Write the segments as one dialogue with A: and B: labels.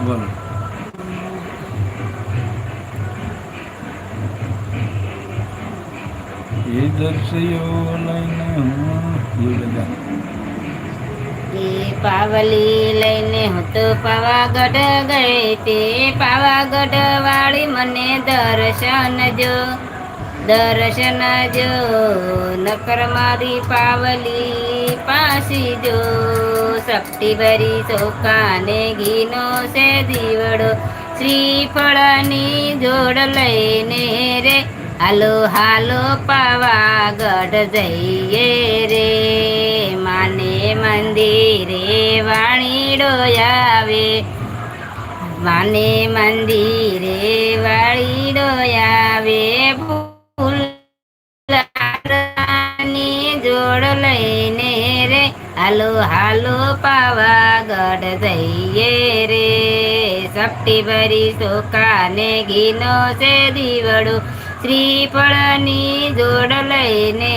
A: બોલો. એ દર્શયો લઈને હું બધા
B: એ પાવલી લઈને હું તો પાવાગઢ ગઈ તે પાવાગઢ વાળી મને દર્શન જો નકર મારી પાવલી પાસી જો શક્તિ ભરી ચોખાને ઘીનો છે દીવડો શ્રીફળની જોડ લઈને રે હાલો હાલો પાવાગઢ જઈએ રે માને મંદિરે વાણીડો આવે માને મંદિરે વાળીડો આવે ફૂલની જોડ લઈને રે હાલો હાલો પાવાગઢ જઈએ રે શક્તિ ભરી ચોખાને ઘીનો છે દીવડો શ્રીફળની જોડ લઈને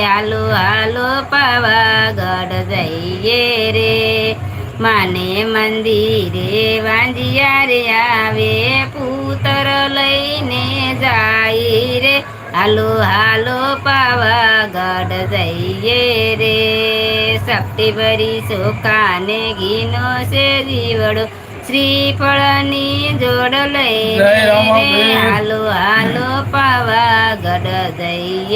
B: હાલો હાલો પાવાગઢ જઈએ રે માને મંદિરે વાંજિયા રે આવે પુત્ર લઈને જાય રે હાલો હાલો પાવાગઢ જઈએ રે શક્તિ ભરી ચોખાને ઘીનો છે દીવડો શ્રીફળની જોડ લઈને હાલો હાલો પાવાગઢ જઈએ